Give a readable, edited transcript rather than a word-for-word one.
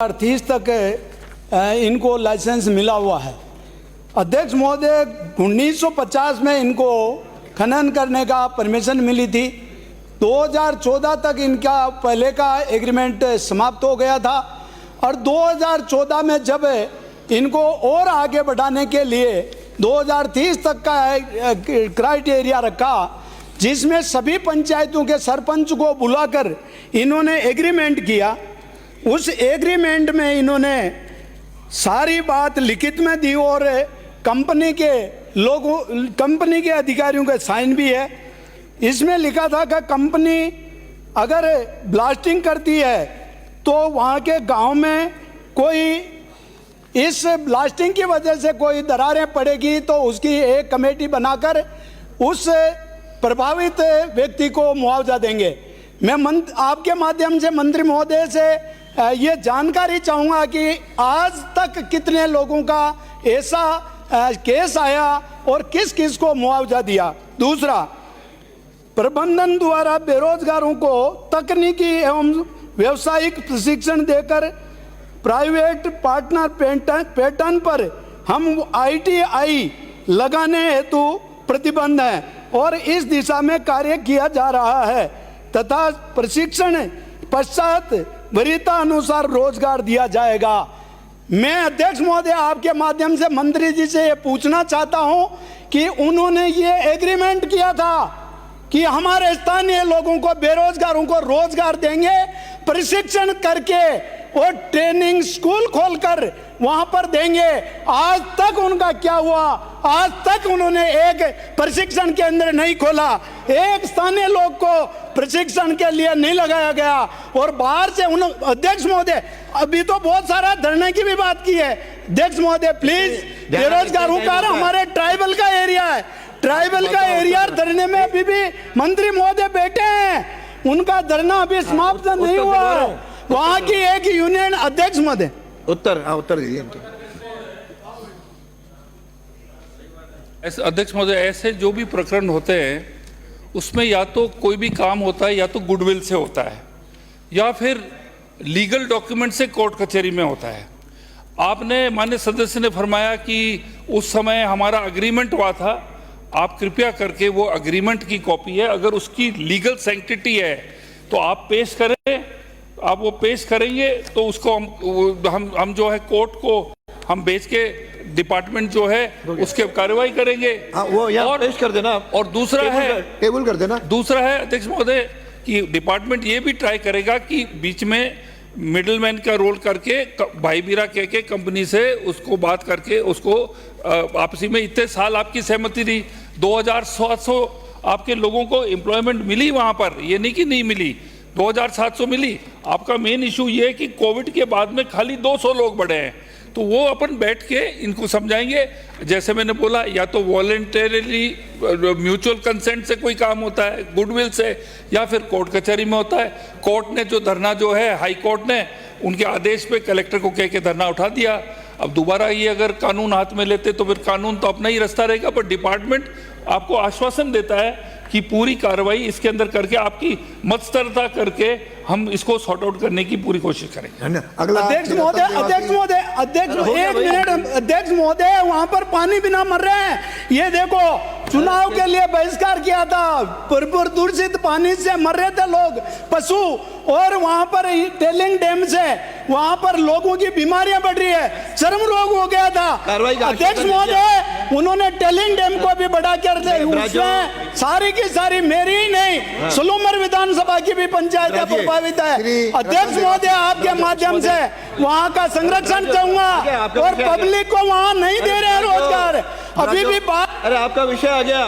30 तक इनको लाइसेंस मिला हुआ है। अध्यक्ष महोदय 1950 में इनको खनन करने का परमिशन मिली थी। 2014 तक इनका पहले का एग्रीमेंट समाप्त हो गया था और 2014 में जब इनको और आगे बढ़ाने के लिए 2030 तक का क्राइटेरिया रखा, जिसमें सभी पंचायतों के सरपंच को बुलाकर इन्होंने एग्रीमेंट किया। उस एग्रीमेंट में इन्होंने सारी बात लिखित में दी और कंपनी के अधिकारियों के साइन भी है। इसमें लिखा था कि कंपनी अगर ब्लास्टिंग करती है तो वहाँ के गांव में कोई इस ब्लास्टिंग की वजह से कोई दरारें पड़ेगी तो उसकी एक कमेटी बनाकर उस प्रभावित व्यक्ति को मुआवजा देंगे। मैं आपके माध्यम से मंत्री महोदय से ये जानकारी चाहूँगा कि आज तक कितने लोगों का ऐसा केस आया और किस किस को मुआवजा दिया। दूसरा, प्रबंधन द्वारा बेरोजगारों को तकनीकी एवं व्यावसायिक प्रशिक्षण देकर प्राइवेट पार्टनर पैटर्न पर हम ITI लगाने हेतु प्रतिबंध है और इस दिशा में कार्य किया जा रहा है तथा प्रशिक्षण पश्चात वरीयता अनुसार रोजगार दिया जाएगा। मैं अध्यक्ष महोदय आपके माध्यम से मंत्री जी से ये पूछना चाहता हूं कि उन्होंने ये एग्रीमेंट किया था कि हमारे स्थानीय लोगों को, बेरोजगारों को रोजगार देंगे, प्रशिक्षण करके और ट्रेनिंग स्कूल खोलकर वहां पर देंगे। आज तक उनका क्या हुआ? आज तक उन्होंने एक प्रशिक्षण केंद्र नहीं खोला, एक स्थानीय लोग को प्रशिक्षण के लिए नहीं लगाया गया और बाहर से अध्यक्ष महोदय अभी तो बहुत सारा धरने की भी बात की है। अध्यक्ष महोदय प्लीज, बेरोजगारों का हमारे ट्राइबल का एरिया है, ट्राइबल का एरिया धरने में अभी भी मंत्री महोदय बैठे हैं, उनका धरना अभी समाप्त नहीं हुआ है। वहां की एक यूनियन अध्यक्ष महोदय उत्तर दीजिए। ऐसे अध्यक्ष महोदय, ऐसे जो भी प्रकरण होते हैं उसमें या तो कोई भी काम होता है या तो गुडविल से होता है या फिर लीगल डॉक्यूमेंट से कोर्ट कचहरी में होता है। आपने माननीय सदस्य ने फरमाया कि उस समय हमारा अग्रीमेंट हुआ था, आप कृपया करके वो अग्रीमेंट की कॉपी है, अगर उसकी लीगल सैंक्टिटी है तो आप पेश करें, आप वो पेश करेंगे तो उसको हम जो है कोर्ट को हम भेज के डिपार्टमेंट जो है उसके कार्रवाई करेंगे। वो यहाँ पेश कर देना। और दूसरा है टेबल कर देना। दूसरा है अध्यक्ष महोदय कि डिपार्टमेंट ये भी ट्राई करेगा कि बीच में मिडलमैन का रोल करके भाई बीरा कह के कंपनी से उसको बात करके उसको आपसी में इतने साल आपकी सहमति रही, 2700 आपके लोगों को एम्प्लॉयमेंट मिली वहां पर, ये नहीं कि नहीं मिली, 2700 मिली। आपका मेन इशू ये है कि कोविड के बाद में खाली 200 लोग बढ़े हैं, तो वो अपन बैठ के इनको समझाएंगे। जैसे मैंने बोला, या तो वॉलेंटरीली म्यूचुअल कंसेंट से कोई काम होता है, गुडविल से, या फिर कोर्ट कचहरी में होता है। कोर्ट ने जो धरना जो है, हाई कोर्ट ने उनके आदेश पे कलेक्टर को कह के धरना उठा दिया। अब दोबारा ये अगर कानून हाथ में लेते तो फिर कानून तो अपना ही रास्ता रहेगा, पर डिपार्टमेंट आपको आश्वासन देता है कि पूरी कार्रवाई इसके अंदर करके आपकी मध्यस्थता करके हम इसको सॉर्ट आउट करने की पूरी कोशिश करेंगे। अध्यक्ष महोदय एक मिनट, अध्यक्ष महोदय वहां पर पानी बिना मर रहे हैं। ये देखो, चुनाव के लिए बहिष्कार किया था, दूषित पानी से मर रहे थे लोग, पशु, और वहां पर टेलिंग डैम से वहां पर लोगों की बीमारियां बढ़ रही है, चर्म रोग हो गया था। अध्यक्ष महोदय उन्होंने टेलिंग डैम को भी बढ़ा कर उसमें सारी की सारी, मेरी ही नहीं सुलूमर विधानसभा की भी पंचायत प्रभावित है। अध्यक्ष महोदय आपके माध्यम से वहां का संरक्षण चाहूंगा और पब्लिक को वहां नहीं दे रहे हैं रोजगार। अभी भी बात, अरे आपका विषय आ गया।